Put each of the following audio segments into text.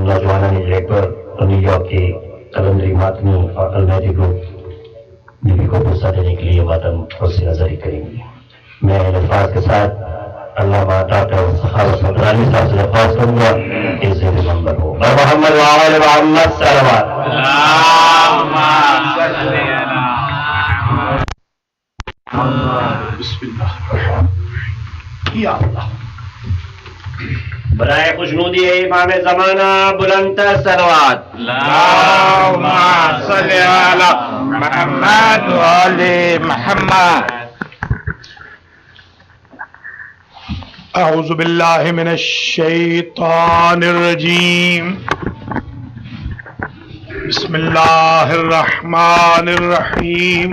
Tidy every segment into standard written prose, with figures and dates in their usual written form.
نوجوانہ director اور new York کے قلندری ماتمی اور المہدی گروپ بیوی کو غصہ دینے کے لیے ماتم حسین نظری کریں گے. میں الفاظ کے ساتھ علامہ ڈاکٹر سخاوت مدرانی صاحب سے درخواست کروں گا کہ زیر منبر ہو. اور محمد وآل محمد صلوات. بسم اللہ الرحمن یا اللہ. برائے خوشنودی امام زمانہ بلند صلوات. اللہم صلی علی محمد و آل محمد. اعوذ باللہ من الشیطان الرجیم. بسم اللہ الرحمن الرحیم.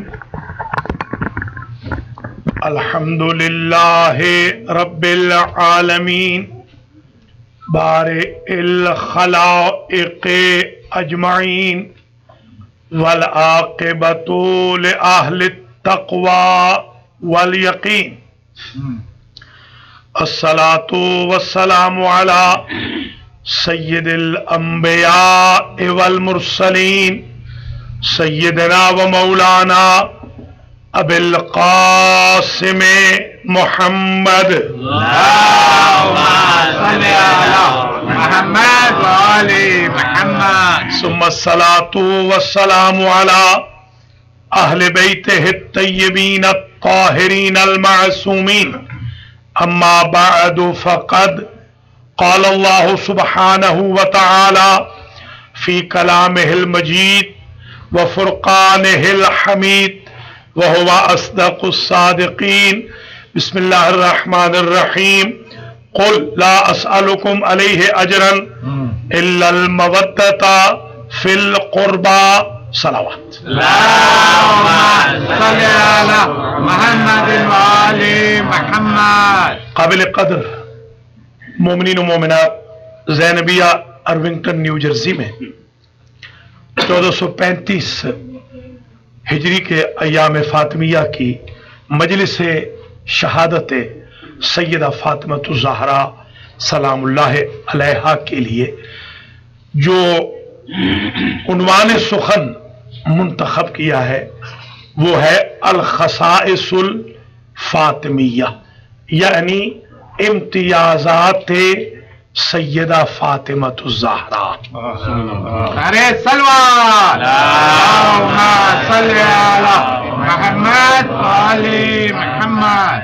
الحمد للہ رب العالمین بارئ الخلائق اجمعین والعاقبۃ لأہل التقوی والیقین. الصلاۃ والسلام علی سید الانبیاء والمرسلین سیدنا و مولانا ابی القاسم محمد. اللہم صلی علی محمد و آل محمد. ثم الصلاۃ والسلام علی اہل بیتہ الطیبین الطاہرین المعصومین. اما بعد فقد قال اللہ سبحانہ وتعالی فی کلامہ المجید وفرقانہ الحمید وهو أصدق الصادقين. بسم الله الرحمن الرحيم. قل لا أسألكم عليه أجرا إلا المودة في القربى. صلوات. اللهم صل على محمد وآل محمد. قابل قدر مومنین و مومنات، زینبیہ ارونگٹن نیو جرسی میں 1435 ہجری کے ایام فاطمیہ کی مجلس شہادت سیدہ فاطمہ الزہرا سلام اللہ علیہا کے لیے جو عنوان سخن منتخب کیا ہے وہ ہے الخصائص الفاطمیہ، یعنی امتیازات سیدہ فاطمہ الزہرا. ارے صلوات. اللہم صلی علی محمد و آل محمد.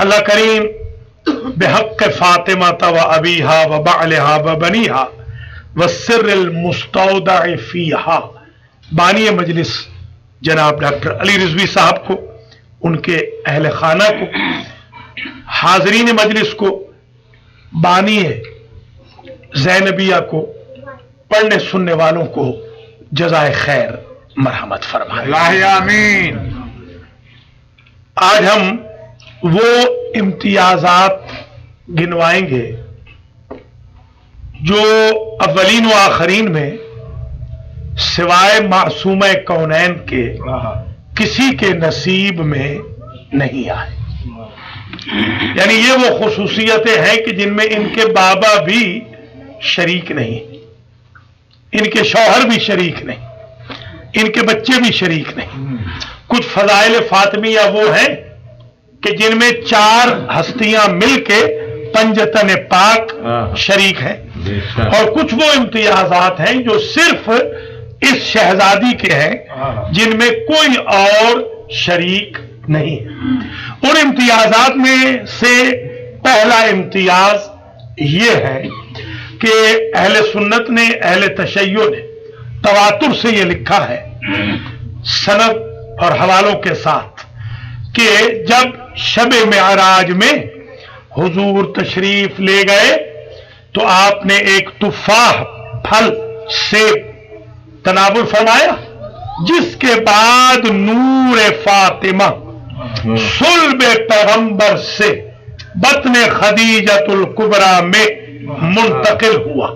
اللہ کریم بحق فاطمہ و ابیہا و بعلہا و بنیہا والسر المستودع فیہا. بانی مجلس جناب ڈاکٹر علی رضوی صاحب کو، ان کے اہل خانہ کو، حاضرین مجلس کو، بانی زینبیہ کو، پڑھنے سننے والوں کو جزائے خیر مرحمت فرمائے. اللہ آمین. آج ہم وہ امتیازات گنوائیں گے جو اولین و آخرین میں سوائے معصومہ کونین کے کسی کے نصیب میں نہیں آئے. یعنی یہ وہ خصوصیتیں ہیں کہ جن میں ان کے بابا بھی شریک نہیں، ان کے شوہر بھی شریک نہیں، ان کے بچے بھی شریک نہیں. کچھ فضائل فاطمیہ وہ ہیں کہ جن میں 4 ہستیاں مل کے پنجتن پاک شریک ہیں، اور کچھ وہ امتیازات ہیں جو صرف اس شہزادی کے ہیں جن میں کوئی اور شریک نہیں. ان امتیازات میں سے پہلا امتیاز یہ ہے کہ اہل سنت نے، اہل تشیع نے تواتر سے یہ لکھا ہے سند اور حوالوں کے ساتھ کہ جب شب معراج میں حضور تشریف لے گئے تو آپ نے ایک تفاح پھل سیب تناول فرمایا، جس کے بعد نور فاطمہ صلب پیغمبر سے بطن خدیجۃ الکبریٰ میں منتقل ہوا.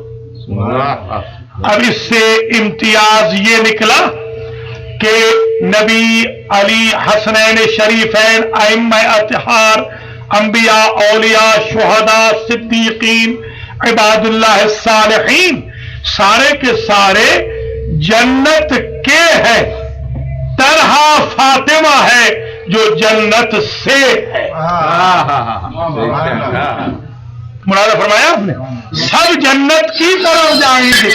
اب اس سے امتیاز یہ نکلا کہ نبی علی حسنین شریفین ائمہ اطہار انبیاء اولیاء شہداء صدیقین عباد اللہ الصالحین سارے کے سارے جنت کے ہیں، طرح فاطمہ ہے جو جنت سے ہے۔ مراد فرمایا آپ نے، سب جنت کی طرف جائیں گے،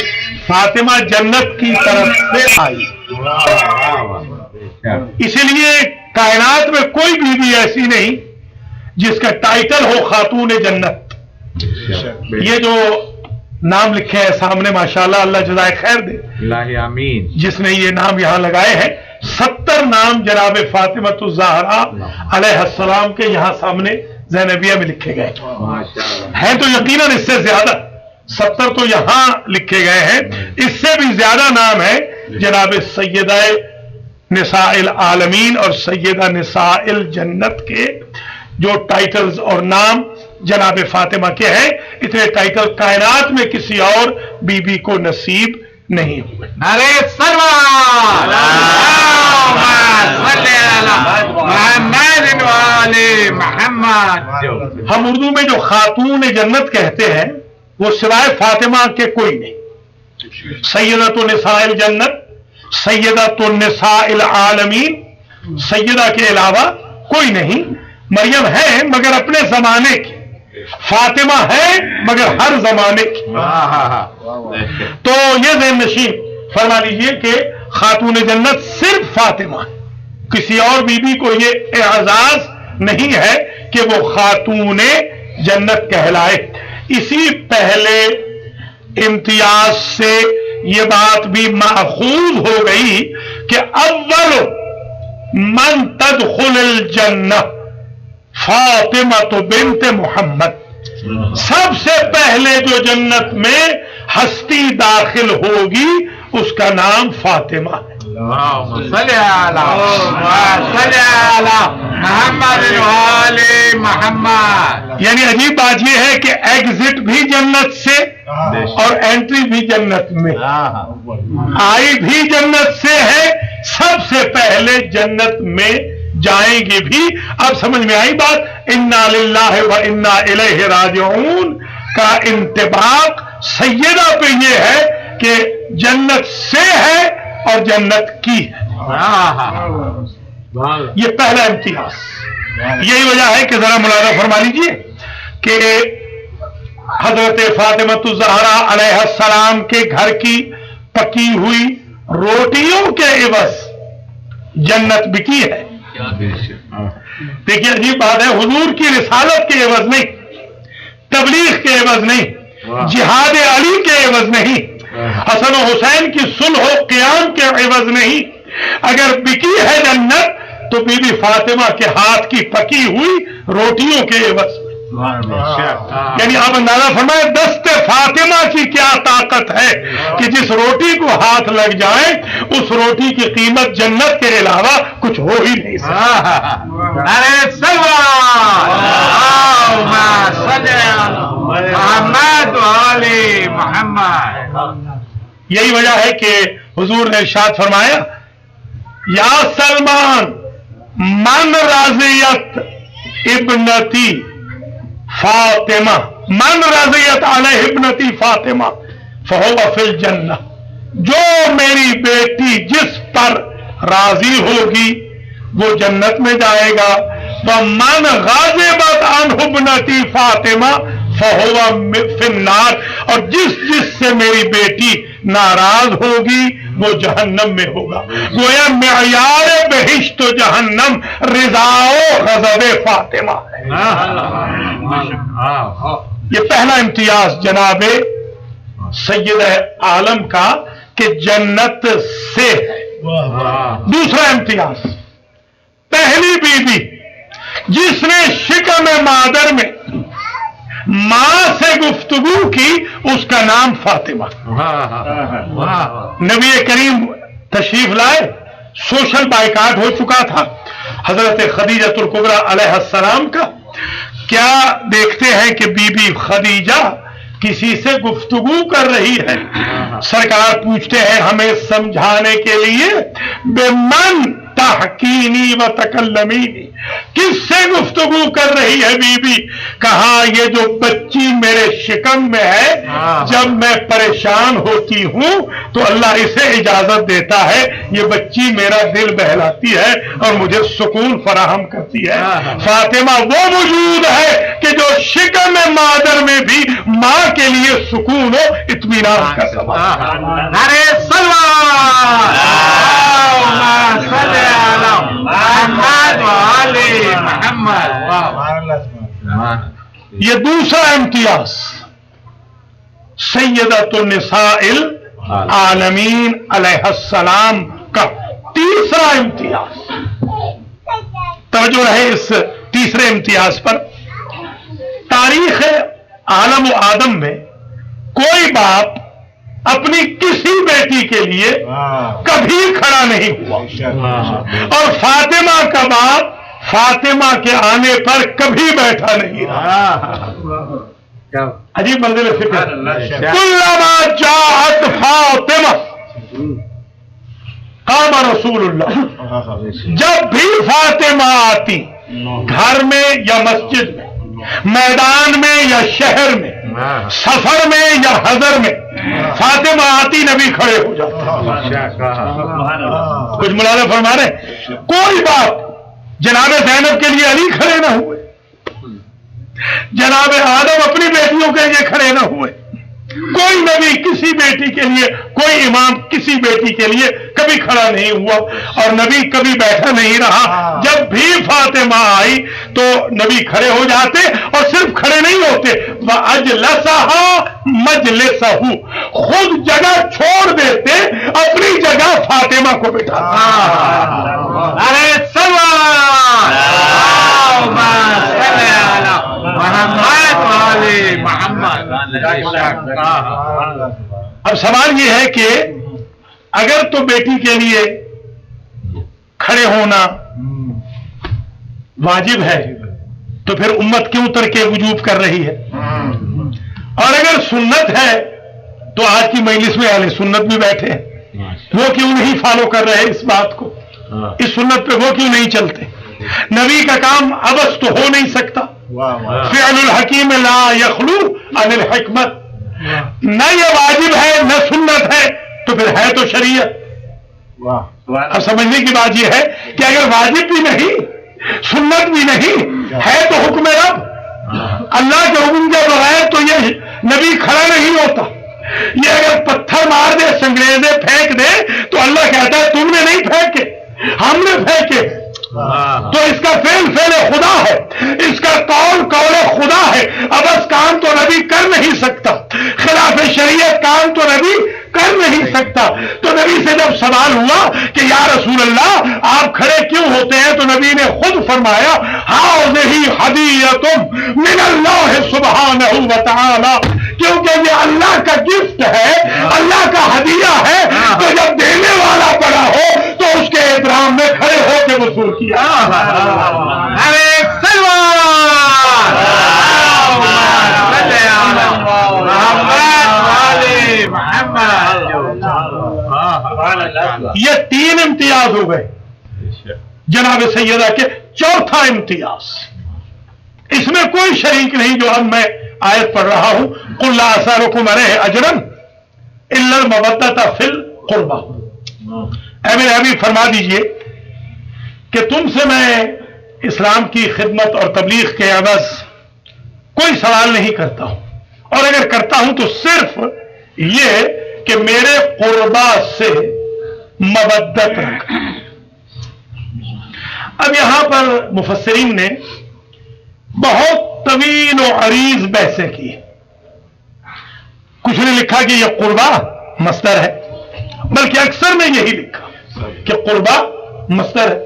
فاطمہ جنت کی طرف سے آئی۔ اسی لیے کائنات میں کوئی بیوی ایسی نہیں جس کا ٹائٹل ہو خاتون جنت۔ یہ جو نام لکھے ہیں سامنے ماشاءاللہ، اللہ جزائے خیر دے، اللہ آمین، جس نے یہ نام یہاں لگائے ہیں۔ 70 نام جناب فاطمہ الزہرا علیہ السلام کے یہاں سامنے زینبیہ میں لکھے گئے ہیں، تو یقیناً اس سے زیادہ 70 تو یہاں لکھے گئے ہیں، اس سے بھی زیادہ نام ہے جناب سیدہ نساء العالمین اور سیدہ نساء الجنت کے۔ جو ٹائٹلز اور نام جناب فاطمہ کے ہیں، اتنے ٹائٹل کائنات میں کسی اور بی بی کو نصیب نہیں ہوئے۔ نعرہ سلوات، محمد والے محمد۔ ہم اردو میں جو خاتون جنت کہتے ہیں وہ سوائے فاطمہ کے کوئی نہیں۔ سیدۃ النساء الجنت، سیدۃ النساء العالمین، سیدہ کے علاوہ کوئی نہیں۔ مریم ہے مگر اپنے زمانے کی، فاطمہ ہے مگر ہر زمانے کی۔ تو یہ ذہن نشین فرما لیجئے کہ خاتون جنت صرف فاطمہ ہے، کسی اور بی بی کو یہ اعزاز نہیں ہے کہ وہ خاتون جنت کہلائے۔ اسی پہلے امتیاز سے یہ بات بھی ماخوذ ہو گئی کہ اول من تدخل الجنہ فاطمہ بنت محمد، سب سے پہلے جو جنت میں ہستی داخل ہوگی اس کا نام فاطمہ ہے۔ صلی اللہ محمد والے محمد۔ یعنی عجیب بات یہ ہے کہ ایگزٹ بھی جنت سے اور انٹری بھی جنت میں، آئی بھی جنت سے ہے، سب سے پہلے جنت میں جائیں گے بھی۔ اب سمجھ میں آئی بات، انا للہ و انا الیہ راجعون کا انطباق سیدہ پہ یہ ہے کہ جنت سے ہے اور جنت کی ہے۔ یہ پہلا امتیاز۔ یہی وجہ ہے کہ ذرا ملاحظہ فرما لیجئے کہ حضرت فاطمہ الزہرا علیہ السلام کے گھر کی پکی ہوئی روٹیوں کے عوض جنت بکی ہے۔ دیکھیے عجیب بات ہے، حضور کی رسالت کے عوض نہیں، تبلیغ کے عوض نہیں، جہاد علی کے عوض نہیں، حسن و حسین کی صلح و قیام کے عوض نہیں۔ اگر بکی ہے جنت تو بی بی فاطمہ کے ہاتھ کی پکی ہوئی روٹیوں کے عوض۔ یعنی آپ اندازہ فرمائیں دست فاطمہ کی کیا طاقت ہے کہ جس روٹی کو ہاتھ لگ جائے اس روٹی کی قیمت جنت کے علاوہ کچھ ہو ہی نہیں سکتا۔ محمد والے محمد۔ یہی وجہ ہے کہ حضور نے ارشاد فرمایا، یا سلمان من رضیت ابنتی فاطمہ، من رضیت علیہ ابنتی فاطمہ فہو فی الجنہ، جو میری بیٹی جس پر راضی ہوگی وہ جنت میں جائے گا۔ ومن غضبت عنہ ابنتی فاطمہ فہو فی النار، اور جس سے میری بیٹی ناراض ہوگی وہ جہنم میں ہوگا۔ گویا معیار بہشت و جہنم رضا و غضب فاطمہ ہے۔ یہ پہلا امتیاز جناب سید عالم کا کہ جنت سے ہے۔ دوسرا امتیاز، پہلی بی بی جس نے شکم مادر میں ماں سے گفتگو کی اس کا نام فاطمہ۔ نبی کریم تشریف لائے، سوشل بائیکاٹ ہو چکا تھا حضرت خدیجہ الکبریٰ علیہ السلام کا۔ کیا دیکھتے ہیں کہ بی بی خدیجہ کسی سے گفتگو کر رہی ہے، سرکار پوچھتے ہیں ہمیں سمجھانے کے لیے، بے من تحکینی و تکلمینی، کس سے گفتگو کر رہی ہے بی بی؟ کہا یہ جو بچی میرے شکم میں ہے، جب میں پریشان ہوتی ہوں تو اللہ اسے اجازت دیتا ہے، یہ بچی میرا دل بہلاتی ہے اور مجھے سکون فراہم کرتی ہے۔ فاطمہ وہ وجود ہے کہ جو شکم مادر میں بھی ماں کے لیے سکون و اطمینان کا سبب۔ نعرہ صلوات، اللہم صلی علی محمد و آل محمد۔ یہ دوسرا امتیاز سیدۃ النساء العالمین علیہ السلام کا تیسرا امتیاز۔ توجہ رہے اس تیسرے امتیاز پر۔ تاریخ عالم و آدم میں کوئی باپ اپنی کسی بیٹی کے لیے کبھی کھڑا نہیں ہوا، اور فاطمہ کا باپ فاطمہ کے آنے پر کبھی بیٹھا نہیں رہا۔ عجیب منزل فکر۔ کلما جاءت فاطمہ قام رسول اللہ، جب بھی فاطمہ آتی، گھر میں یا مسجد میں، میدان میں یا شہر میں، سفر میں یا حضر میں، فاطمہ آتی نبی کھڑے ہو جاتے۔ کچھ مولانا فرما رہے کوئی بات جناب زینب کے لیے علی کھڑے نہ ہوئے، جناب آدم اپنی بیٹیوں کے لیے کھڑے نہ ہوئے، کوئی نبی کسی بیٹی کے لیے، کوئی امام کسی بیٹی کے لیے کبھی کھڑا نہیں ہوا، اور نبی کبھی بیٹھا نہیں رہا۔ جب بھی فاطمہ آئی تو نبی کھڑے ہو جاتے، اور صرف کھڑے نہیں ہوتے، وَأَجْلَسَهَا مَجْلِسَهُ، خود جگہ چھوڑ دیتے، اپنی جگہ فاطمہ کو بٹھاتے۔ نعرہ صلوات، اللہم صلی علی محمد و آل محمد۔ اب سوال یہ ہے کہ اگر تو بیٹی کے لیے کھڑے ہونا واجب ہے تو پھر امت کیوں ترک وجوب کر رہی ہے؟ اور اگر سنت ہے تو آج کی مجلس میں اہل سنت بھی بیٹھے ہیں، وہ کیوں نہیں فالو کر رہے اس بات کو؟ اس سنت پہ وہ کیوں نہیں چلتے؟ نبی کا کام عبث تو ہو نہیں سکتا۔ فعل الحکیم لا یخلو عن الحکمت، نہ یہ واجب ہے نہ سنت ہے تو پھر ہے تو شریعت۔ اب سمجھنے کی بات یہ ہے کہ اگر واجب بھی نہیں، سنت بھی نہیں، ہے تو حکم رب، اللہ کے حکم کے بغیر تو یہ نبی کھڑا نہیں ہوتا۔ یہ اگر پتھر مار دے، سنگریزے پھینک دے تو اللہ کہتا ہے تم نے نہیں پھینکے، ہم نے پھینکے۔ تو اس کا فعل خدا ہے، اس کا قول خدا ہے۔ ابس کام تو نبی کر نہیں سکتا، خلاف شریعت کام تو نبی کر نہیں سکتا۔ تو نبی سے جب سوال ہوا کہ یا رسول اللہ آپ کھڑے کیوں ہوتے ہیں، تو نبی نے خود فرمایا ہذہ ہدیۃ من اللہ سبحانہ و تعالی، کیونکہ یہ اللہ کا گفٹ ہے، اللہ کا ہدیہ ہے، تو جب دینے والا بڑا ہو تو اس کے احترام میں کھڑے ہو کے وصول کیا۔ نعرہ صلوات، اللہم صلی علی محمد و آل محمد۔ یہ تین امتیاز ہو گئے جناب سیدہ کے۔ چوتھا امتیاز، اس میں کوئی شریک نہیں جو اب میں آیت پڑھ رہا ہوں، قل لا اسألکم علیہ اجرا الا المودۃ فی القربى۔ اے میرے حبیب فرما دیجئے کہ تم سے میں اسلام کی خدمت اور تبلیغ کے عوض کوئی سوال نہیں کرتا ہوں، اور اگر کرتا ہوں تو صرف یہ کہ میرے قربا سے مودت رکھ۔ اب یہاں پر مفسرین نے بہت طویل و عریض بحثیں کی۔ کچھ نے لکھا کہ یہ قربا مصدر ہے، بلکہ اکثر نے یہی لکھا کہ قربا مصدر ہے۔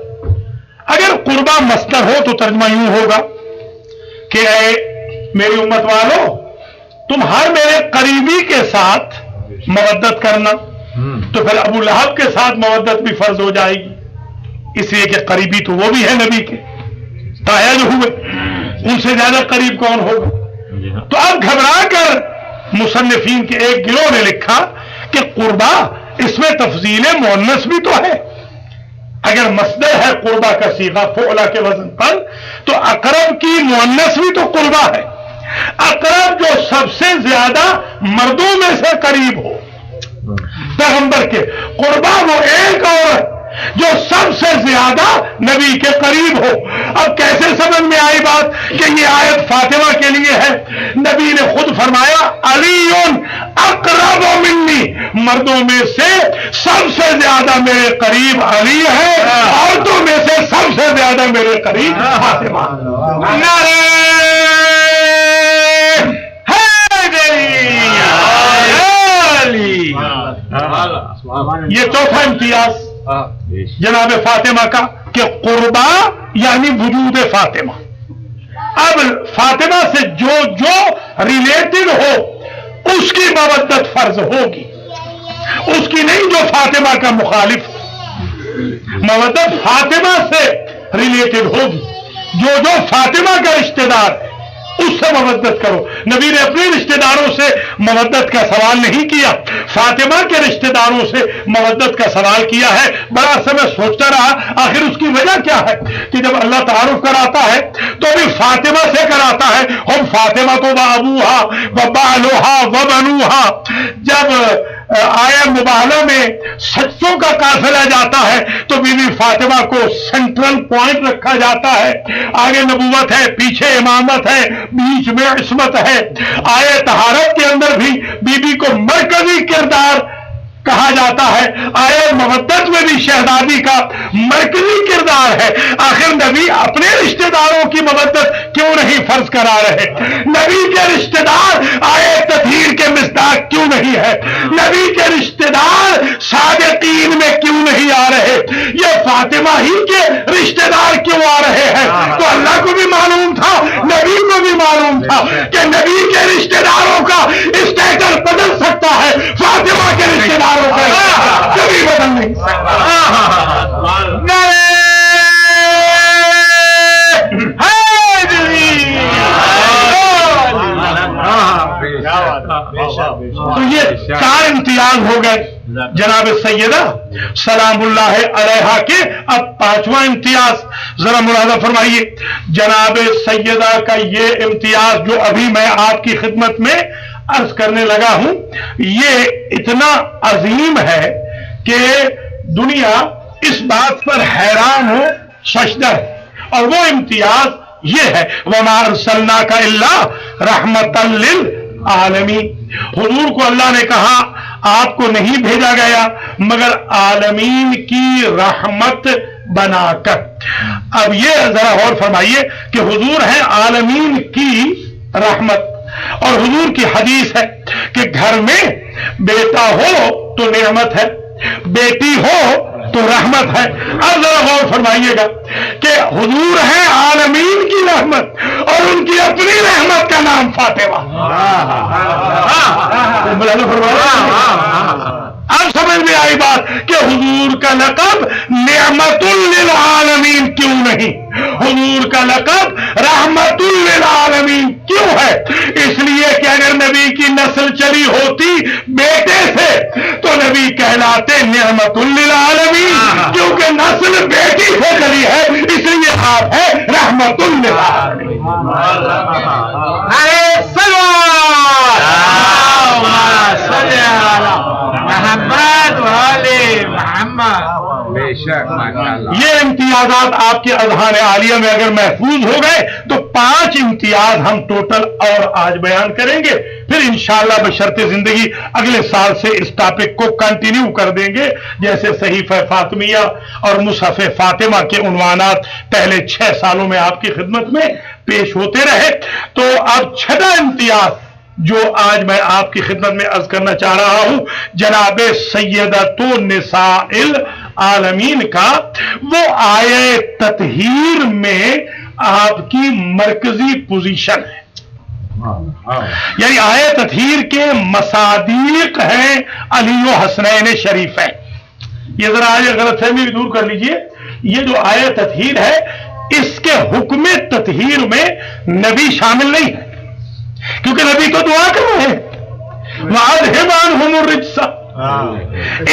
اگر قربا مصدر ہو تو ترجمہ یوں ہوگا کہ اے میری امت والو، تم ہر میرے قریبی کے ساتھ مودت کرنا، تو پھر ابو لہب کے ساتھ مودت بھی فرض ہو جائے گی، اس لیے کہ قریبی تو وہ بھی ہے نبی کے، تایا جو ہوئے ان سے زیادہ قریب کون ہوگا۔ تو اب گھبرا کر مصنفین کے ایک گروہ نے لکھا کہ قربا اس میں تفضیل مؤنث بھی تو ہے۔ اگر مصدر ہے قربا کا صیغہ فعلا کے وزن پر تو اقرب کی مؤنث بھی تو قربا ہے. اقرب جو سب سے زیادہ مردوں میں سے قریب ہو پیغمبر کے، قربا وہ ایک عورت جو سب سے زیادہ نبی کے قریب ہو. اب کیسے سمجھ میں آئی بات کہ یہ آیت فاطمہ کے لیے ہے؟ نبی نے خود فرمایا علی اقرب منی، مردوں میں سے سب سے زیادہ میرے قریب علی ہے، عورتوں میں سے سب سے زیادہ میرے قریب فاطمہ. یہ چوتھا امتیاز جناب فاطمہ کا کہ قربا یعنی وجود فاطمہ. اب فاطمہ سے جو ریلیٹڈ ہو اس کی مودت فرض ہوگی، اس کی نہیں جو فاطمہ کا مخالف ہو. مودت فاطمہ سے ریلیٹڈ ہوگی، جو فاطمہ کا رشتہ دار ہے اس سے مودت کرو. نبی نے اپنے رشتہ داروں سے مودت کا سوال نہیں کیا، فاطمہ کے رشتہ داروں سے مودت کا سوال کیا ہے. بڑا سمے سوچتا رہا آخر اس کی وجہ کیا ہے کہ جب اللہ تعارف کراتا ہے تو بھی فاطمہ سے کراتا ہے. ہم فاطمہ تو ابوہا و بالوہا و بنوہا. جب آیا مبالغہ میں سچوں کا قافلہ جاتا ہے تو بی بی فاطمہ کو سینٹرل پوائنٹ رکھا جاتا ہے. آگے نبوت ہے، پیچھے امامت ہے، بیچ میں عصمت ہے. آئے طہارت کے اندر بھی بی بی کو مرکزی کردار کہا جاتا ہے. آئے مودت میں بھی شہزادی کا مرکزی کردار ہے. آخر نبی اپنے رشتہ داروں کی مودت کیوں نہیں فرض کرا رہے؟ نبی کے رشتہ دار آئے تطہیر کے مصداق کیوں نہیں ہے؟ نبی کے رشتہ دار صادقین میں کیوں نہیں آ رہے؟ یہ فاطمہ ہی کے رشتہ دار کیوں آ رہے ہیں؟ تو اللہ کو بھی معلوم تھا، نبی کو بھی معلوم تھا کہ نبی کے رشتہ داروں کا اسٹیٹس بدل سکتا ہے، فاطمہ کے رشتہ دار کبھی بدل نہیں. تو یہ 4 امتیاز ہو گئے جناب سیدہ سلام اللہ علیہا کے. اب 5واں امتیاز ذرا ملاحظہ فرمائیے. جناب سیدہ کا یہ امتیاز جو ابھی میں آپ کی خدمت میں عرض کرنے لگا ہوں، یہ اتنا عظیم ہے کہ دنیا اس بات پر حیران ہو ششدر ہے. اور وہ امتیاز یہ ہے وَمَا أَرْسَلْنَاكَ إِلَّا رَحْمَةً لِلْعَالَمِينَ. حضور کو اللہ نے کہا آپ کو نہیں بھیجا گیا مگر عالمین کی رحمت بنا کر. اب یہ ذرا غور فرمائیے کہ حضور ہیں عالمین کی رحمت، اور حضور کی حدیث ہے کہ گھر میں بیٹا ہو تو نعمت ہے، بیٹی ہو تو رحمت ہے. اب ذرا غور فرمائیے گا کہ حضور ہیں عالمین کی رحمت اور ان کی اپنی رحمت کا نام فاطمہ. اب سمجھ میں آئی بات کہ حضور کا لقب نعمت للعالمین کیوں نہیں، حضور کا لقب رحمت للعالمین کیوں ہے؟ اس لیے کہ اگر نبی کی نسل چلی ہوتی بیٹے سے تو نبی کہلاتے نعمت للعالمین، کیونکہ نسل بیٹی سے چلی ہے اس لیے آپ ہے رحمت للعالمین. یہ امتیازات آپ کے اذہان عالیہ میں اگر محفوظ ہو گئے تو 5 امتیاز ہم ٹوٹل اور آج بیان کریں گے. پھر انشاءاللہ بشرط زندگی اگلے سال سے اس ٹاپک کو کنٹینیو کر دیں گے. جیسے صحیفہ فاطمیہ اور مصحف فاطمہ کے عنوانات پہلے 6 سالوں میں آپ کی خدمت میں پیش ہوتے رہے. تو اب 6واں امتیاز جو آج میں آپ کی خدمت میں عرض کرنا چاہ رہا ہوں جناب سیدۃ النساء العالمین کا، وہ آیے تطہیر میں آپ کی مرکزی پوزیشن ہے. یعنی آیے تطہیر کے مصادیق ہیں علی و حسنین شریفین. یہ ذرا آج غلط فہمی بھی دور کر لیجئے. یہ جو آیے تطہیر ہے اس کے حکم تطہیر میں نبی شامل نہیں ہے، کیونکہ نبی تو دعا کر رہے ہیں وَأَذْهِبْ عَنْهُمُ الرِّجْسَ،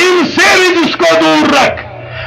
ان سے رجس کو دور رکھ.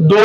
2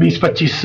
20, 25,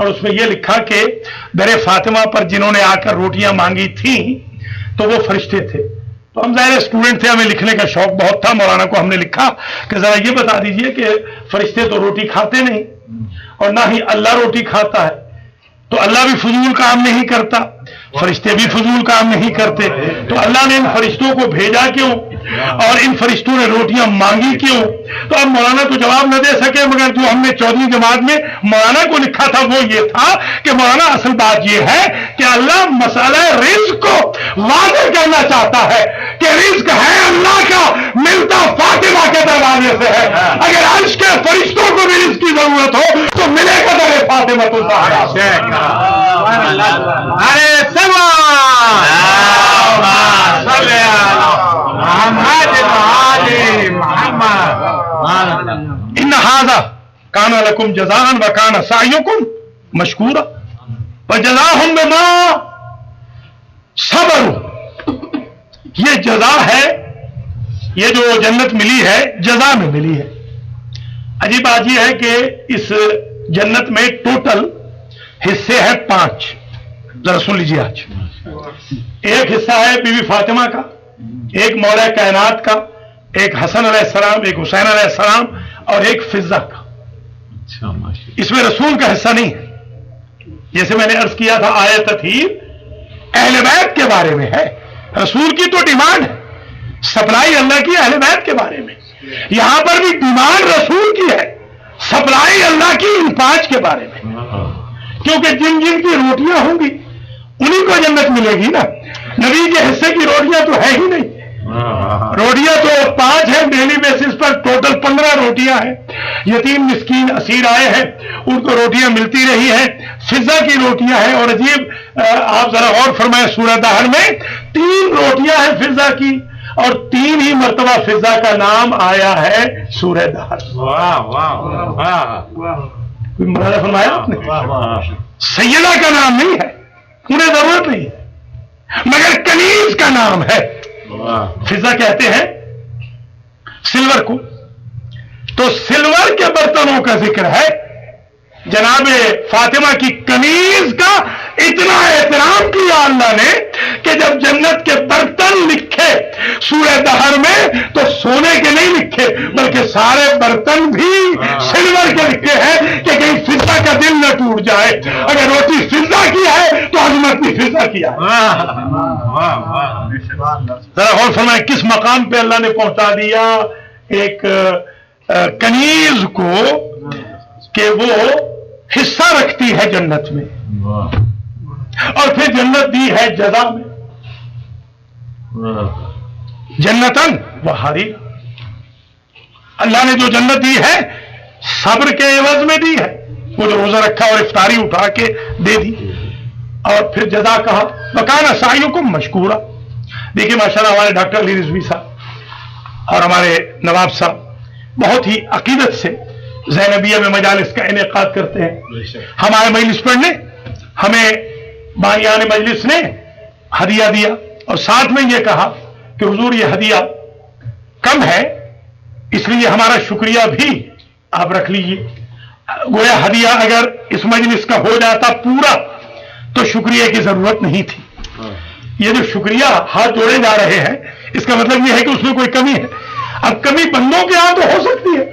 اور اس میں یہ لکھا کہ در فاطمہ پر جنہوں نے آ کر روٹیاں مانگی تھیں تو وہ فرشتے تھے. تو ہم ظاہر اسٹوڈنٹ تھے, ہمیں لکھنے کا شوق بہت تھا. مولانا کو ہم نے لکھا کہ ذرا یہ بتا دیجئے کہ فرشتے تو روٹی کھاتے نہیں اور نہ ہی اللہ روٹی کھاتا ہے, تو اللہ بھی فضول کام نہیں کرتا, فرشتے بھی فضول کام نہیں کرتے, تو اللہ نے ان فرشتوں کو بھیجا کیوں اور ان فرشتوں نے روٹیاں مانگی کیوں؟ تو اب مولانا تو جواب نہ دے سکے, مگر جو ہم نے 14ویں جماعت میں مولانا کو لکھا تھا وہ یہ تھا کہ مولانا اصل بات یہ ہے کہ اللہ مسئلہ رزق کو واضح کرنا چاہتا ہے کہ رزق ہے اللہ کا, ملتا فاطمہ کے دروازے سے ہے. اگر عرش کے فرشتوں کو بھی رزق کی ضرورت ہو تو ملے گا در فاطمہ تو ان ھذا کان لکم جزاء وکان سعیکم مشکورا وجزاہم بما صبروا. یہ جزا ہے, یہ جو جنت ملی ہے جزا میں ملی ہے. عجیب بات یہ ہے کہ اس جنت میں ٹوٹل حصے ہیں 5. ذرا سن لیجیے. آج ایک حصہ ہے بی بی فاطمہ کا, ایک مولا کائنات کا, ایک حسن علیہ السلام, ایک حسین علیہ السلام اور ایک فضہ کا. اس میں رسول کا حصہ نہیں ہے. جیسے میں نے عرض کیا تھا آیت تھی اہل بیت کے بارے میں ہے, رسول کی تو ڈیمانڈ ہے, سپلائی اللہ کی اہل بیت کے بارے میں. یہاں پر بھی ڈیمانڈ رسول کی ہے, سپلائی اللہ کی ان 5 کے بارے میں, کیونکہ جن جن کی روٹیاں ہوں گی انہیں کو جنت ملے گی نا. نبی کے حصے کی روٹیاں تو ہے ہی نہیں. روٹیاں تو 5 ہیں ڈیلی بیسس پر, ٹوٹل 15 روٹیاں ہیں. یتیم مسکین اسیر آئے ہیں, ان کو روٹیاں ملتی رہی ہیں. فضہ کی روٹیاں ہیں, اور عجیب آپ ذرا غور فرمائیں سورہ دہر میں 3 روٹیاں ہیں فضہ کی, اور 3 ہی مرتبہ فضہ کا نام آیا ہے سورہ دہر. کوئی مراد فرمایا آپ نے؟ سیدہ کا نام نہیں ہے, انہیں ضرورت نہیں ہے, مگر کنیز کا نام ہے. فضہ کہتے ہیں سلور کو, تو سلور کے برتنوں کا ذکر ہے. جناب فاطمہ کی کنیز کا اتنا احترام کیا اللہ نے کہ جب جنت کے برتن لکھے سورہ دہر میں تو سونے کے نہیں لکھے, بلکہ سارے برتن بھی سلور کے لکھے ہیں کہ کہیں فضہ کا دل نہ ٹوٹ جائے. اگر روٹی فضہ کی ہے تو عظمت بھی فضہ کیا ہے. ذرا غور فرمائیں کس مقام پہ اللہ نے پہنچا دیا ایک کنیز کو کہ وہ حصہ رکھتی ہے جنت میں, اور پھر جنت دی ہے جزا میں. جنتن وحری, اللہ نے جو جنت دی ہے صبر کے عوض میں دی ہے. وہ جو روزہ رکھا اور افطاری اٹھا کے دے دی, اور پھر جزا کہا وکان سعیکم مشکورا. دیکھیے ماشاءاللہ ہمارے ڈاکٹر علی رضوی صاحب اور ہمارے نواب صاحب بہت ہی عقیدت سے زینبیہ میں مجالس کا انعقاد کرتے ہیں. ہمارے مجلس پڑھنے ہمیں بانیان مجلس نے ہدیہ دیا, اور ساتھ میں یہ کہا کہ حضور یہ ہدیہ کم ہے, اس لیے ہمارا شکریہ بھی آپ رکھ لیجیے. گویا ہدیہ اگر اس مجلس کا ہو جاتا پورا تو شکریہ کی ضرورت نہیں تھی. یہ جو شکریہ ہاتھ جوڑے جا رہے ہیں اس کا مطلب یہ ہے کہ اس میں کوئی کمی ہے. اب کمی بندوں کے ہاں تو ہو سکتی ہے,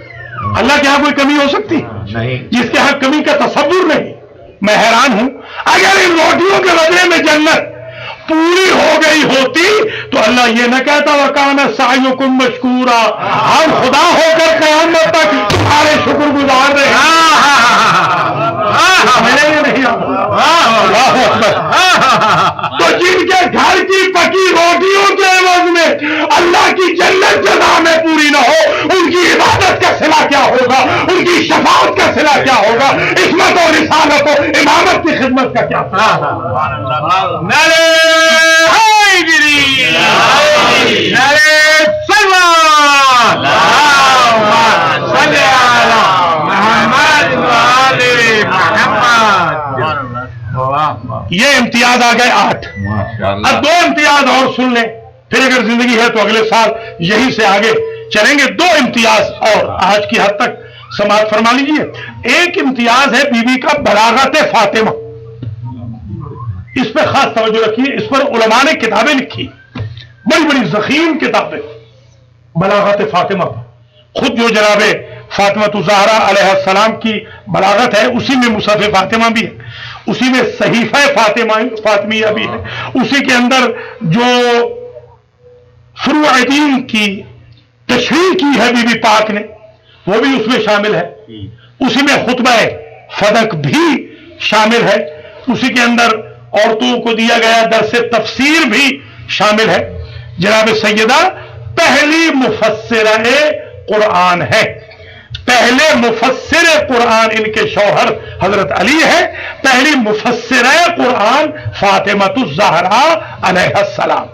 اللہ کے ہاں کوئی کمی ہو سکتی ہے جس کے ہاں کمی کا تصور نہیں. میں حیران ہوں, اگر ان روٹیوں کے بدلے میں جنت پوری ہو گئی ہوتی تو اللہ یہ نہ کہتا وکان سعیکم مشکورا, ہم خدا ہو کر قیامت تک تمہارے شکر گزار رہے ہیں. تو جن کے گھر کی پکی روٹیوں کے عوض میں اللہ کی جنت جزا میں پوری نہ ہو, ان کی عبادت کا صلہ کیا ہوگا, ان کی شفاعت کا صلہ کیا ہوگا, عصمت و رسالت و امامت کی خدمت کا کیا یہ امتیاز آ گئے 8. اب 2 امتیاز اور سن لیں, پھر اگر زندگی ہے تو اگلے سال یہی سے آگے چلیں گے. 2 امتیاز اور آج کی حد تک سماعت فرما لیجیے. ایک امتیاز ہے بی بی کا بلاغت فاطمہ، اس پہ خاص توجہ رکھیے. اس پر علماء نے کتابیں لکھی، بڑی بڑی ضخیم کتابیں بلاغت فاطمہ. خود جو جناب فاطمہ الزہرا علیہ السلام کی بلاغت ہے، اسی میں مصحف فاطمہ بھی ہے، اسی میں صحیفہ فاطمیہ بھی ہے، اسی کے اندر جو فروع دین کی تشریح کی ہے بی بی پاک نے وہ بھی اس میں شامل ہے، اسی میں خطبہ فدق بھی شامل ہے، اسی کے اندر عورتوں کو دیا گیا درس تفسیر بھی شامل ہے. جناب سیدہ پہلی مفسرہ قرآن ہے، پہلے مفسر قرآن ان کے شوہر حضرت علی ہے، پہلی مفسرہ قرآن فاطمہ الزہرا علیہ السلام.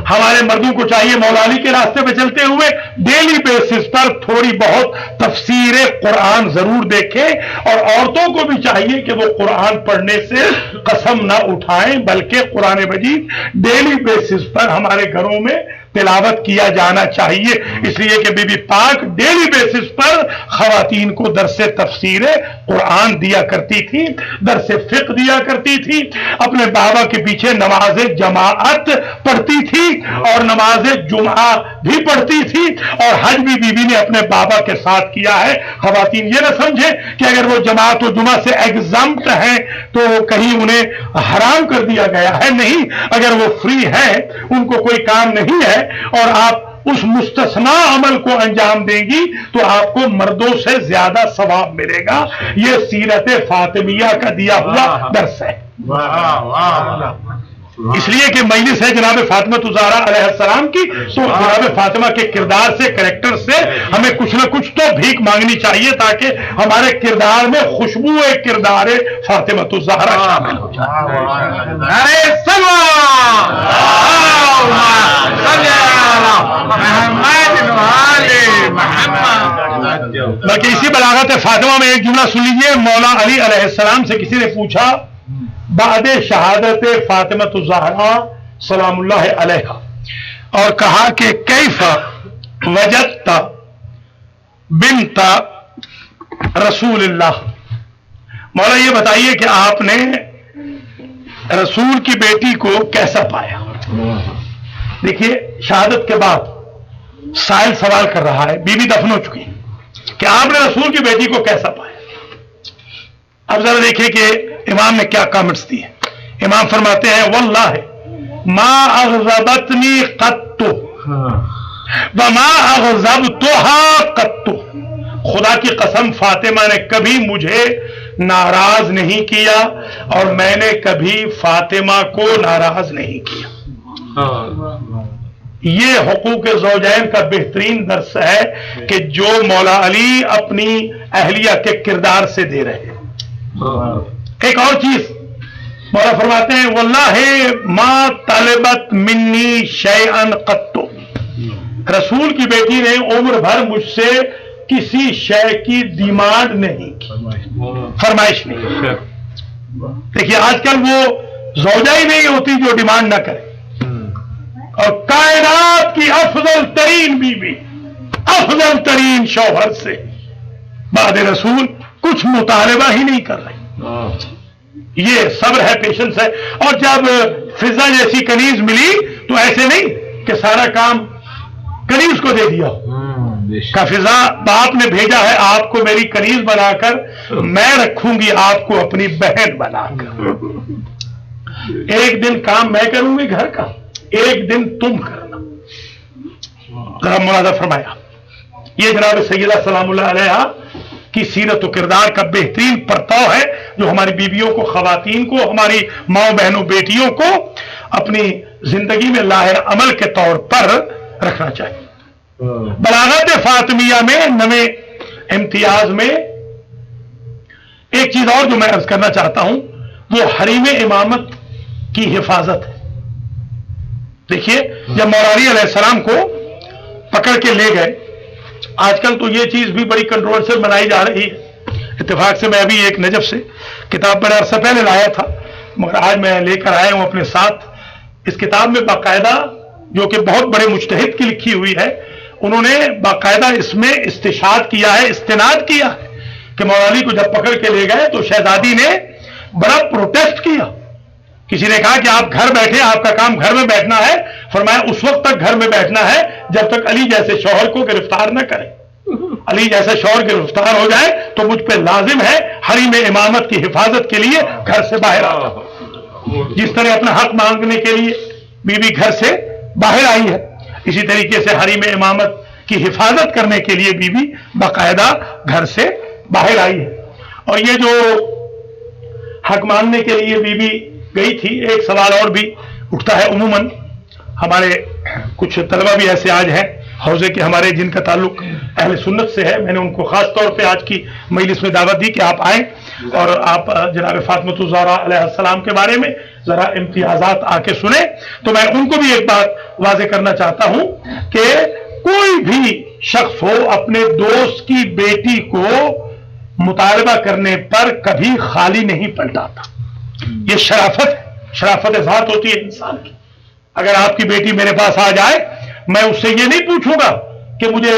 ہمارے مردوں کو چاہیے مولا علی کے راستے پہ چلتے ہوئے ڈیلی بیسس پر تھوڑی بہت تفسیر قرآن ضرور دیکھیں، اور عورتوں کو بھی چاہیے کہ وہ قرآن پڑھنے سے قسم نہ اٹھائیں، بلکہ قرآن مجید ڈیلی بیسس پر ہمارے گھروں میں تلاوت کیا جانا چاہیے. اس لیے کہ بی بی پاک ڈیلی بیسس پر خواتین کو درس تفسیر قرآن دیا کرتی تھی، درس فقہ دیا کرتی تھی، اپنے بابا کے پیچھے نماز جماعت پڑھتی تھی اور نماز جمعہ بھی پڑھتی تھی، اور حج بھی بی بی نے اپنے بابا کے ساتھ کیا ہے. خواتین یہ نہ سمجھیں کہ اگر وہ جماعت و جمعہ سے ایگزمپٹ ہیں تو کہیں انہیں حرام کر دیا گیا ہے. نہیں، اگر وہ فری ہے، ان کو کوئی کام نہیں ہے اور آپ اس مستثنا عمل کو انجام دیں گی تو آپ کو مردوں سے زیادہ ثواب ملے گا. یہ سیرت فاطمیہ کا دیا ہوا درس ہے. اس لیے کہ مجلس ہے جناب فاطمہ الزہرا علیہ السلام کی، تو جناب فاطمہ کے کردار سے، کریکٹر سے ہمیں کچھ نہ کچھ تو بھیک مانگنی چاہیے تاکہ ہمارے کردار میں خوشبو کردار فاطمہ الزہرا شامل ہو جائے. بلکہ اسی بلاغت فاطمہ میں ایک جملہ سن لیجیے. مولا علی علیہ السلام سے کسی نے پوچھا بعد شہادت فاطمہ الزہرا سلام اللہ علیہ، اور کہا کہ کیف وجدت بنت رسول اللہ، مولا یہ بتائیے کہ آپ نے رسول کی بیٹی کو کیسا پایا. دیکھیے شہادت کے بعد سائل سوال کر رہا ہے، بی بی دفن ہو چکی کہ آپ نے رسول کی بیٹی کو کیسا پایا. اب ذرا دیکھیے کہ امام نے کیا کامنٹس دیے. امام فرماتے ہیں واللہ ما اغضبتنی قط وما اغضبتها قط، خدا کی قسم فاطمہ نے کبھی مجھے ناراض نہیں کیا اور میں نے کبھی فاطمہ کو ناراض نہیں کیا. یہ حقوق زوجین کا بہترین درس ہے کہ جو مولا علی اپنی اہلیہ کے کردار سے دے رہے ہیں. ایک اور چیز مولا فرماتے ہیں واللہ ما طلبت منی شیئا قط، رسول کی بیٹی نے عمر بھر مجھ سے کسی شے کی ڈیمانڈ نہیں کی، فرمائش نہیں. دیکھیے آج کل وہ زوجہ ہی نہیں ہوتی جو ڈیمانڈ نہ کرے، اور کائنات کی افضل ترین بیوی افضل ترین شوہر سے بعد رسول کچھ مطالبہ ہی نہیں کر رہی. یہ صبر ہے، پیشنس ہے. اور جب فضا جیسی کنیز ملی تو ایسے نہیں کہ سارا کام کنیز کو دے دیا کا فضا باپ نے بھیجا ہے آپ کو میری کنیز بنا کر، میں رکھوں گی آپ کو اپنی بہن بنا کر. ایک دن کام میں کروں گی گھر کا، ایک دن تم کرنا. ذرا ملاحظہ فرمایا. یہ جناب سیدہ سلام اللہ علیہ کی سیرت و کردار کا بہترین پرتاؤ ہے جو ہماری بیویوں کو، خواتین کو، ہماری ماں بہنوں بیٹیوں کو اپنی زندگی میں لاہر عمل کے طور پر رکھنا چاہیے. بلاغت فاطمیہ میں نویں امتیاز میں ایک چیز اور جو میں عرض کرنا چاہتا ہوں وہ حریم امامت کی حفاظت ہے. دیکھیے جب مولا علی علیہ السلام کو پکڑ کے لے گئے، آج کل تو یہ چیز بھی بڑی کنٹروورشل بنائی جا رہی ہے. اتفاق سے میں ابھی ایک نجف سے کتاب بڑے عرصہ پہلے لایا تھا، مگر آج میں لے کر آیا ہوں اپنے ساتھ. اس کتاب میں باقاعدہ جو کہ بہت بڑے مجتہد کی لکھی ہوئی ہے، انہوں نے باقاعدہ اس میں استشہاد کیا ہے، استناد کیا ہے کہ مولا علی کو جب پکڑ کے لے گئے تو شہزادی نے بڑا پروٹیسٹ کیا. کسی نے کہا کہ آپ گھر بیٹھے، آپ کا کام گھر میں بیٹھنا ہے. فرمایا اس وقت تک گھر میں بیٹھنا ہے جب تک علی جیسے شوہر کو گرفتار نہ کرے. علی جیسا شوہر گرفتار ہو جائے تو مجھ پہ لازم ہے حریم امامت کی حفاظت کے لیے گھر سے باہر آ جاؤ. جس طرح اپنا حق مانگنے کے لیے بی بی گھر سے باہر آئی ہے، اسی طریقے سے حریم امامت کی حفاظت کرنے کے لیے بی بی باقاعدہ گھر سے باہر آئی ہے. اور یہ جو حق مانگنے کے لیے بی بی گئی تھی، ایک سوال اور بھی اٹھتا ہے. عموماً ہمارے کچھ طلبہ بھی ایسے آج ہیں حوزے کے ہمارے جن کا تعلق اہل سنت سے ہے. میں نے ان کو خاص طور پہ آج کی مجلس میں دعوت دی کہ آپ آئیں اور آپ جناب فاطمۃ الزہرا علیہ السلام کے بارے میں ذرا امتیازات آ کے سنیں. تو میں ان کو بھی ایک بات واضح کرنا چاہتا ہوں کہ کوئی بھی شخص ہو اپنے دوست کی بیٹی کو مطالبہ کرنے پر کبھی خالی نہیں پلٹاتا. یہ شرافت ہے، شرافت ذات ہوتی ہے انسان کی. اگر آپ کی بیٹی میرے پاس آ جائے، میں اس سے یہ نہیں پوچھوں گا کہ مجھے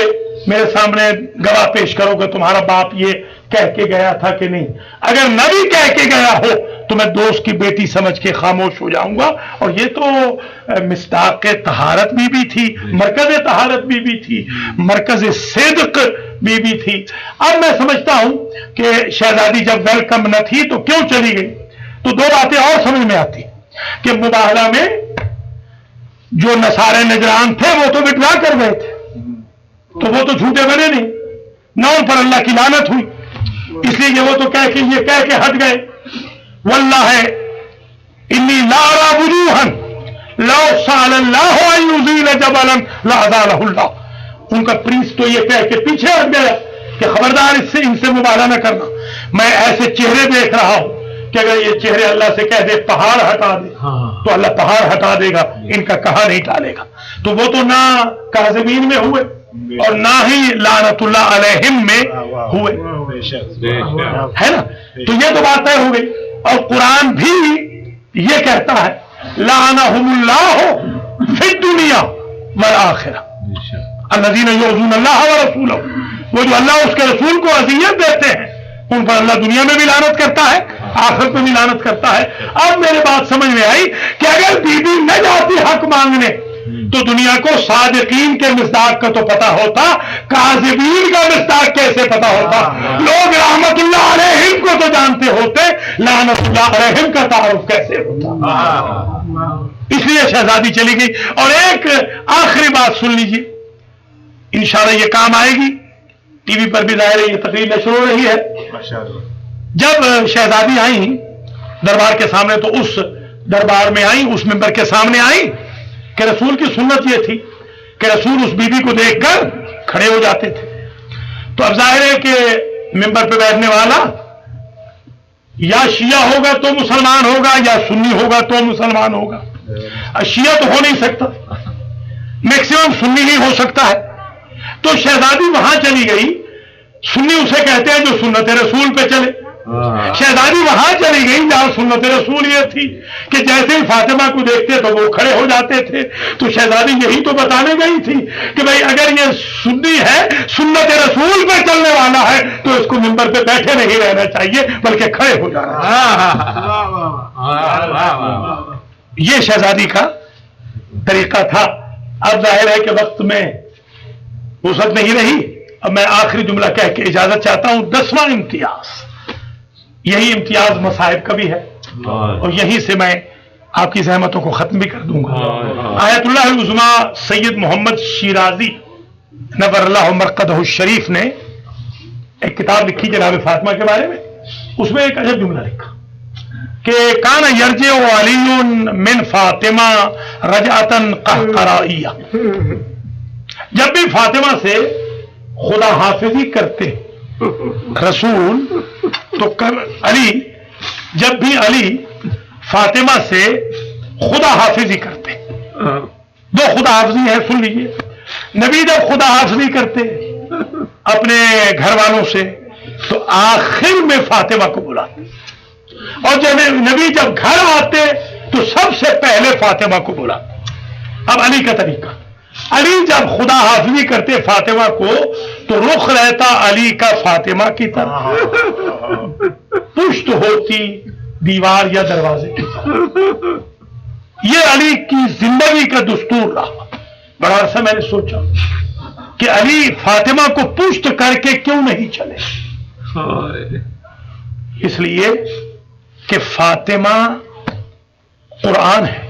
میرے سامنے گواہ پیش کرو کہ تمہارا باپ یہ کہہ کے گیا تھا کہ نہیں. اگر نہ بھی کہہ کے گیا ہو تو میں دوست کی بیٹی سمجھ کے خاموش ہو جاؤں گا. اور یہ تو مصداق طہارت بھی تھی، مرکز طہارت بھی تھی، مرکز صدق بھی تھی. اب میں سمجھتا ہوں کہ شہزادی جب ویلکم نہ تھی تو کیوں چلی گئی. تو دو باتیں اور سمجھ میں آتی کہ مباہلہ میں جو نصارے نجران تھے وہ تو وڈرا کر گئے تھے، تو وہ تو جھوٹے بنے نہیں، نہ ان پر اللہ کی لعنت ہوئی. اس لیے وہ تو یہ کہہ کے ہٹ گئے. واللہ انی لا ارى وجوہا لو سأل اللہ ان یزیل جبلا لازالہ اللہ. ان کا پریس تو یہ کہہ کے پیچھے ہٹ گیا کہ خبردار ان سے مباہلہ نہ کرنا. میں ایسے چہرے دیکھ رہا ہوں کہ اگر یہ چہرے اللہ سے کہہ دے پہاڑ ہٹا دے تو اللہ پہاڑ ہٹا دے گا، ان کا کہا نہیں ٹالے گا. تو وہ تو نہ کاظمین میں ہوئے اور نہ ہی لعنت اللہ علیہم میں ہوئے، ہے نا. تو یہ تو بات طے ہو گئی. اور قرآن بھی یہ کہتا ہے لعنہم اللہ فی الدنیا والآخرہ الذین یؤذون اللہ ورسولہ. وہ جو اللہ اس کے رسول کو اذیت دیتے ہیں ان پر اللہ دنیا میں بھی لعنت کرتا ہے، آخرت میں بھی لعنت کرتا ہے. اب میرے بات سمجھ میں آئی کہ اگر بی بی نہ جاتی حق مانگنے تو دنیا کو صادقین کے مصداق کا تو پتا ہوتا، کاذبین کا مصداق کیسے پتا ہوتا. لوگ رحمت اللہ علیہم کو تو جانتے ہوتے، لعنت اللہ علیہم کا تعارف کیسے ہوتا. اس لیے شہزادی چلی گئی. اور ایک آخری بات سن لیجیے، انشاءاللہ یہ کام آئے گی. ٹی وی پر بھی ظاہر ہے یہ تقریر نشر ہو رہی ہے. جب شہزادی آئیں دربار کے سامنے تو اس دربار میں آئیں، اس ممبر کے سامنے آئیں کہ رسول کی سنت یہ تھی کہ رسول اس بی بی کو دیکھ کر کھڑے ہو جاتے تھے. تو اب ظاہر ہے کہ ممبر پہ بیٹھنے والا یا شیعہ ہوگا تو مسلمان ہوگا یا سنی ہوگا تو مسلمان ہوگا. شیعہ تو ہو نہیں سکتا، میکسیمم سنی ہی ہو سکتا ہے. تو شہزادی وہاں چلی گئی. سنی اسے کہتے ہیں جو سنت رسول پہ چلے. شہزادی وہاں چلی گئی جہاں سنت رسول یہ تھی کہ جیسے ہی فاطمہ کو دیکھتے تو وہ کھڑے ہو جاتے تھے. تو شہزادی یہی تو بتانے گئی تھی کہ بھائی اگر یہ سنی ہے، سنت رسول پہ چلنے والا ہے تو اس کو ممبر پہ بیٹھے نہیں رہنا چاہیے بلکہ کھڑے ہو جانا. یہ شہزادی کا طریقہ تھا. اب ظاہر ہے کہ وقت میں وسعت نہیں رہی. اب میں آخری جملہ کہہ کے اجازت چاہتا ہوں. 10واں امتیاز، یہی امتیاز مصائب کا بھی ہے اور یہیں سے میں آپ کی زحمتوں کو ختم بھی کر دوں گا. آیت اللہ العظمیٰ سید محمد شیرازی نور اللہ مرقدہ الشریف نے ایک کتاب لکھی جناب فاطمہ کے بارے میں. اس میں ایک عجب جملہ لکھا کہ کان یرجع علی من فاطمہ رجعۃ قہقرائیہ. جب بھی فاطمہ سے خدا حافظی کرتے رسول تو علی، جب بھی علی فاطمہ سے خدا حافظی کرتے. دو خدا حافظی ہے، سن لیجیے. نبی جب خدا حافظی کرتے اپنے گھر والوں سے تو آخر میں فاطمہ کو بلاتے، اور جب نبی جب گھر آتے تو سب سے پہلے فاطمہ کو بلاتے. اب علی کا طریقہ، علی جب خدا حافظی کرتے فاطمہ کو تو رخ رہتا علی کا فاطمہ کی طرف، پشت ہوتی دیوار یا دروازے کی طرف۔ یہ علی کی زندگی کا دستور رہا۔ بڑا عرصہ میں نے سوچا کہ علی فاطمہ کو پشت کر کے کیوں نہیں چلے؟ اس لیے کہ فاطمہ قرآن ہے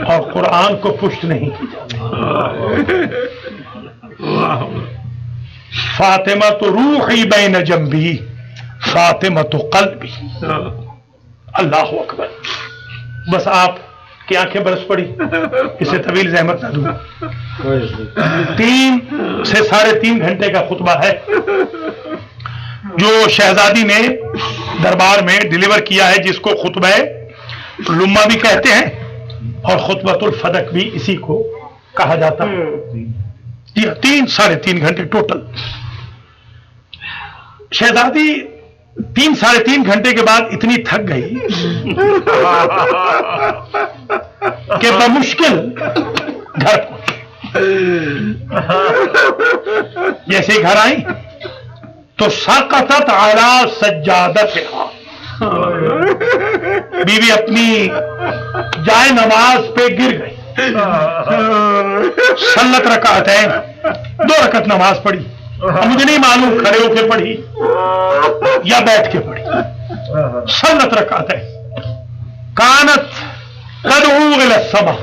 اور قرآن کو پشت نہیں کی جاتی۔ فاطمہ تو روحی بین جنبی، فاطمہ تو قلبی۔ اللہ اکبر۔ بس آپ کی آنکھیں برس پڑی، اسے طویل زحمت نہ دوں۔ 3 سے 3.5 گھنٹے کا خطبہ ہے جو شہزادی نے دربار میں ڈیلیور کیا ہے، جس کو خطبہ لما بھی کہتے ہیں اور خطبۃ الفدق بھی اسی کو کہا جاتا ہے۔ یہ 3 سے 3.5 گھنٹے ٹوٹل۔ شہزادی 3 سے 3.5 گھنٹے کے بعد اتنی تھک گئی کہ بمشکل گھر پہنچی۔ جیسے ہی گھر آئی تو سقطت علی سجادتہا، بیوی اپنی جائے نماز پہ گر گئی۔ سلت رکعتین، 2 رکعت نماز پڑھی، مجھے نہیں معلوم کھڑے ہو کے پڑھی یا بیٹھ کے پڑھی۔ سلت رکعتین، کانت تدعو الی السماء،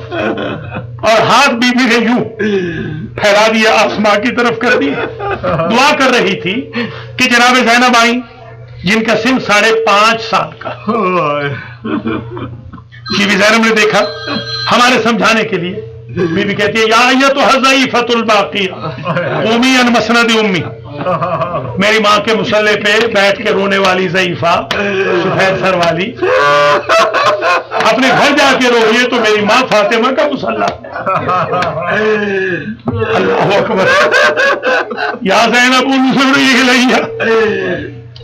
اور ہاتھ بیوی نے یوں پھیلا دیا، آسمان کی طرف کر دیا۔ دعا کر رہی تھی کہ جناب زینب آئیں جن کا سن 5.5 سال کا۔ بی بی زینب نے دیکھا ہمارے سمجھانے کے لیے، بی بی کہتی ہے یا ایتھا الضعیفۃ الباقیہ قومی عن مسند امی، میری ماں کے مصلے پہ بیٹھ کے رونے والی ضعیفہ سفید سر والی، اپنے گھر جا کے روئیے تو میری ماں فاطمہ کا مصلہ۔ اللہ اکبر۔ یا زینب انظری الیہ،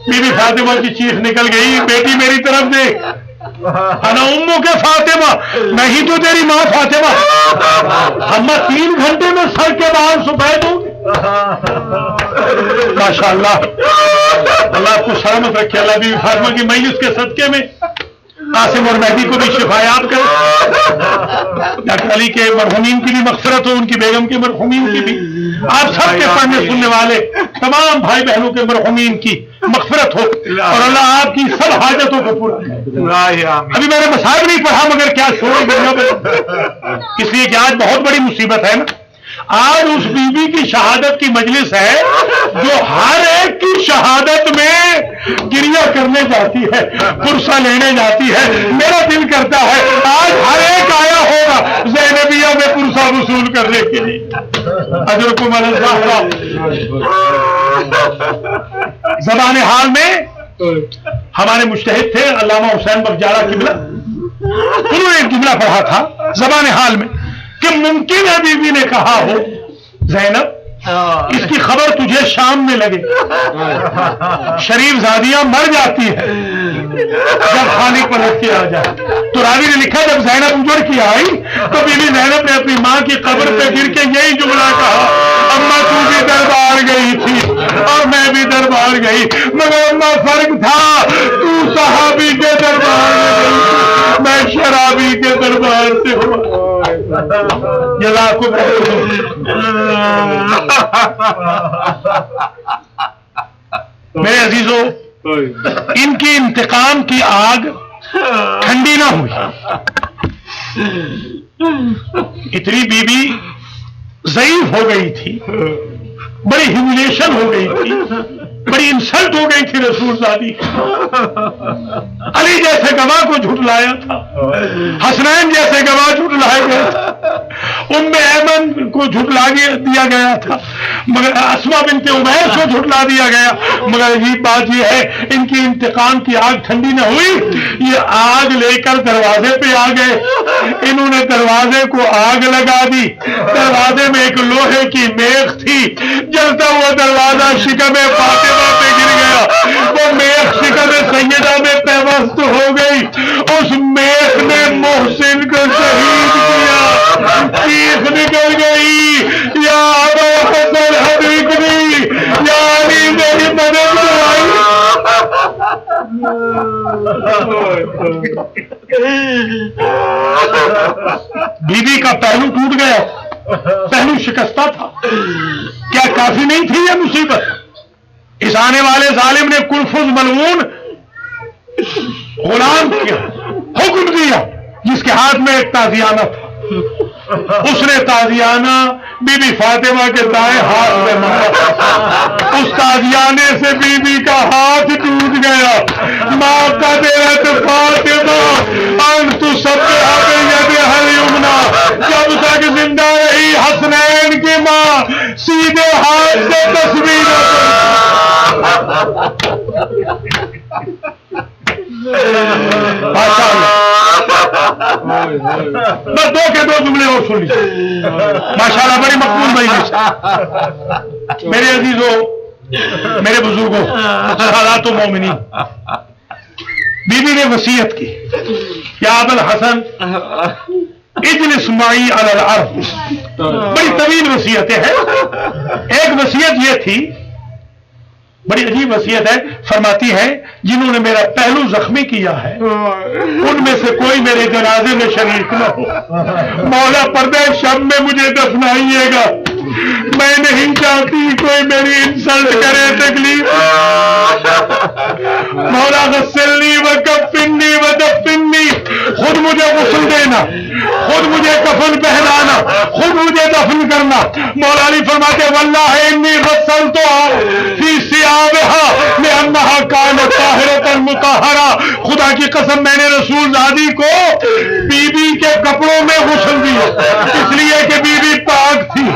بی بی فاطمہ کی چیخ نکل گئی، بیٹی میری طرف دیکھ، انا امو کے فاطمہ، میں ہی تو تیری ماں فاطمہ۔ ہم 3 گھنٹے میں سر کے باہر سفید ہوں گے۔ ماشاء اللہ، اللہ آپ کو سلامت رکھے۔ اللہ بی بی فاطمہ کی میت کے صدقے میں قاسم اور مہدی کو بھی شفایاب کرے، ڈاکٹر علی کے مرحومین کی بھی مغفرت ہو، ان کی بیگم کے مرحومین کی بھی، آپ سب کے پڑھنے سننے والے تمام بھائی بہنوں کے مرحومین کی مغفرت ہو، اور اللہ آپ کی سب حاجتوں کو پورا کرے۔ ابھی میں نے مسائل نہیں پڑھا مگر کیا شور گیا، اس لیے کہ آج بہت بڑی مصیبت ہے نا۔ آج اس بی بی کی شہادت کی مجلس ہے جو ہر ایک کی شہادت میں گریہ کرنے جاتی ہے، پرسہ لینے جاتی ہے۔ میرا دل کرتا ہے آج ہر ایک آیا ہوگا زینبیہ میں پرسہ وصول کرنے کے لیے۔ اجرکم علی اللہ۔ زبان حال میں ہمارے مجتہد تھے علامہ حسین بخجارہ قبلہ، انہوں نے ایک جملہ پڑھا تھا زبان حال میں کہ ممکن ہے بی بی نے کہا ہو زینب اس کی خبر تجھے شام میں لگے، شریف زادیاں مر جاتی ہے جب خالی پلٹ کے آ جائے۔ تو راوی نے لکھا جب زینب اجڑ کے آئی تو بی بی زینب نے اپنی ماں کی قبر پہ گر کے یہی جملہ کہا، اماں تو بھی دربار گئی تھی اور میں بھی دربار گئی، مگر اماں فرق تھا، تو صحابی کے دربار میں گئی، میں شرابی کے دربار سے ہوا۔ جزاکم میرے عزیزوں، ان کی انتقام کی آگ ٹھنڈی نہ ہوئی۔ اتنی بی بی ضعیف ہو گئی تھی، بڑی ہیوملیشن ہو گئی تھی، بڑی انسلٹ ہو گئی تھی رسول زادی۔ علی جیسے گواہ کو جھٹلایا تھا، حسنین جیسے گواہ جھٹلائے گئے تھے، ام ایمن کو جھٹلا دیا گیا تھا، مگر اسماء بنت عمیس کو جھٹلا دیا گیا۔ مگر عجیب بات یہ ہے ان کی انتقام کی آگ ٹھنڈی نہ ہوئی، یہ آگ لے کر دروازے پہ آ گئے، انہوں نے دروازے کو آگ لگا دی۔ دروازے میں ایک لوہے کی میخ تھی، جلتا ہوا دروازہ شکم فاطمہ پہ گر گیا، وہ میخ شکم سیدہ میں پیوست ہو گئی، اس میخ نے محسن کو شہید کیا۔ چیخ نکل گئی بیوی کا پہلو ٹوٹ گیا، پہلو شکستہ تھا، کیا کافی نہیں تھی یہ مصیبت؟ اس آنے والے ظالم نے کلفظ ملعون غلام کیا، حکم دیا، جس کے ہاتھ میں ایک تازیانہ تھا، اس نے تازیانہ بی بی فاطمہ کے دائیں ہاتھ میں مارا، اس تازیانے سے بی بی کا ہاتھ ٹوٹ گیا۔ ماں کا دیرت فاطمہ انت سبحہ بیدہا الیمنی، جب تک زندہ رہی حسنین کی ماں سیدھے ہاتھ سے تسبیح نہ بس دو کے دو جملے اور سن لیجیے، ماشاءاللہ بڑی مقبول مجلس۔ میرے عزیزوں، میرے بزرگوں، سادات و مومنین، بی بی نے وصیت کی، یا ابا الحسن اجلس معی علی الارض۔ بڑی طویل وصیتیں ہیں، ایک وصیت یہ تھی، بڑی عجیب وصیت ہے، فرماتی ہے جنہوں نے میرا پہلو زخمی کیا ہے ان میں سے کوئی میرے جنازے میں شریک نہ ہو، مولا پردہ شب میں مجھے دفنائیے گا، میں نہیں چاہتی کوئی میری انسلٹ کرے، تکلیف، مولا غسلنی وکفنی ودفنی، خود مجھے غسل دینا، خود مجھے کفن پہنانا، خود مجھے دفن کرنا۔ مولا علی فرماتے واللہ انی غسلتها فی ثیابها لانها کانت طاہرۃ مطہرہ، خدا کی قسم میں نے رسول زادی کو بی بی کے کپڑوں میں غسل دیا، اس لیے کہ بی بی پاک تھی،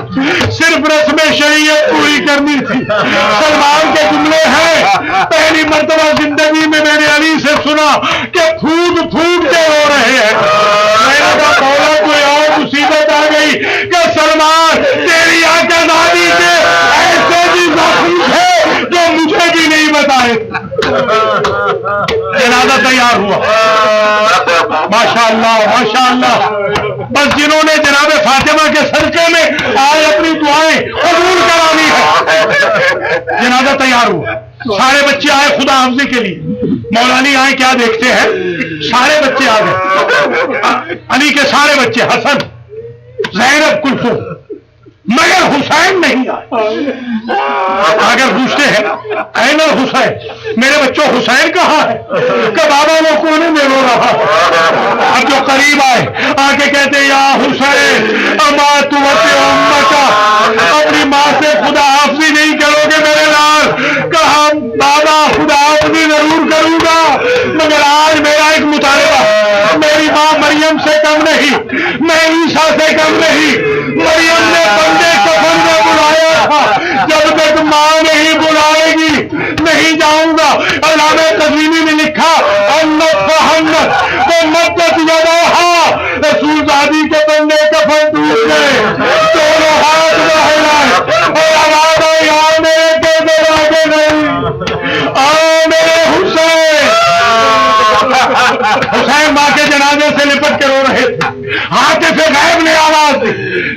صرف رسم شریعت پوری کرنی تھی۔ سلمان کے جملے ہیں، پہلی مرتبہ زندگی میں نے علی سے سنا کہ پھوٹ پھوٹ کے رو رہے ہیں، میں نے کہا مولا کوئی اور مصیبت آ گئی کہ سلمان تیری آقا زادی کے ایسے بھی زخم تھے جو مجھے بھی نہیں بتائے۔ جنازہ تیار ہوا، ماشاءاللہ ماشاءاللہ، بس جنہوں نے جناب فاطمہ کے صدقے میں آج اپنی دعائیں قبول کرانی ہے۔ جنازہ تیار ہوا، سارے بچے آئے خدا حافظی کے لیے، مولانا آئے، کیا دیکھتے ہیں سارے بچے آ گئے، علی کے سارے بچے، حسن، زینب، کلثوم، مگر حسین نہیں آئے۔ اگر پوچھتے ہیں این الحسین، میرے بچوں حسین کہاں ہے، کہ بابا وہ کونے میں رو رہا۔ اب جو قریب آئے آ کے کہتے یا حسین اما توتی امکا، اپنی ماں سے خدا حافظی نہیں کرو گے میرے لال؟ کہا بابا خدا حافظی ضرور کروں گا، مگر آج میرا ایک مطالبہ، میری ماں مریم سے کم نہیں، میں عیسیٰ سے کم نہیں، مریم نے بندے کفن میں بلایا تھا، جب تک ماں نہیں بلائے گی نہیں جاؤں گا۔ علامہ قزوینی نے لکھا تو مدت یداہا، رسول زادی کے بندے کفن ٹوٹ گئے، دونوں ہاتھ بہلائے اور آواز آئی آ میرے کے دروازے نہیں، آ میرے حسین۔ حسین ماں کے جنازے سے لپٹ کے رو رہے تھے، حاطف غیب نے آواز دی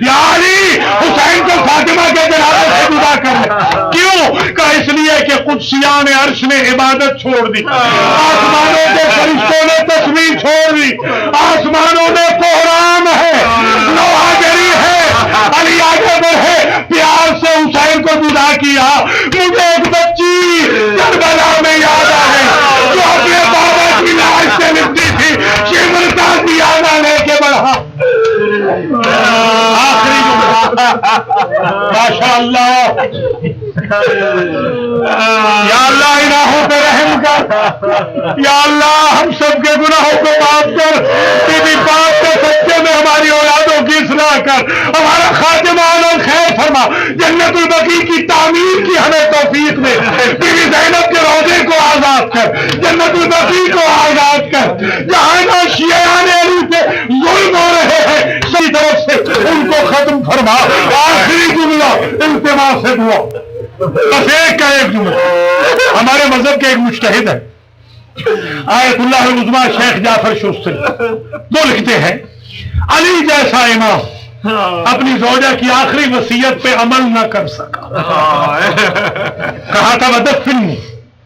یا علی حسین کو فاطمہ کے جنازے سے جدا کر لے۔ کیوں؟ کہ اس لیے کہ قدسیان عرش نے عبادت چھوڑ دی، آسمانوں کے فرشتوں نے تسبیح چھوڑ دی، آسمانوں میں کوہرام ہے، لوہا گری ہے، علی آگے بڑھے، پیار سے حسین کو جدا کیا۔ مجھے ایک بچی کربلا میں یاد آ گئی جو اپنے بابا کی لاش سے لپٹی تھی، شمر کا دیانہ لے کے بڑھا۔ آخری ماشاء اللہ، یا اللہ الہوں پہ رحم کر، یا اللہ ہم سب کے گناہوں کو معاف کر، بی بی پاک کے سچے میں ہماری اولادوں کی اصلاح کر، ہمارا خاتمہ عالم خیر فرما، جنت البقیع کی تعمیر کی ہمیں توفیق دے، بی بی زینب کے روضے کو آزاد کر، جنت البقیع کو آزاد کر، جہاں شیعان علی پہ ظلم ہو رہے ہیں صحیح طرف سے ان کو ختم فرما۔ آخری جملہ التماس سے دعا، بس ایک کا ایک جملہ، ہمارے مذہب کے ایک مجتہد ہے آیت اللہ العظمیٰ شیخ جعفر شوستری، وہ لکھتے ہیں علی جیسا امام اپنی زوجہ کی آخری وصیت پہ عمل نہ کر سکا، کہا تھا ودفنی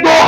2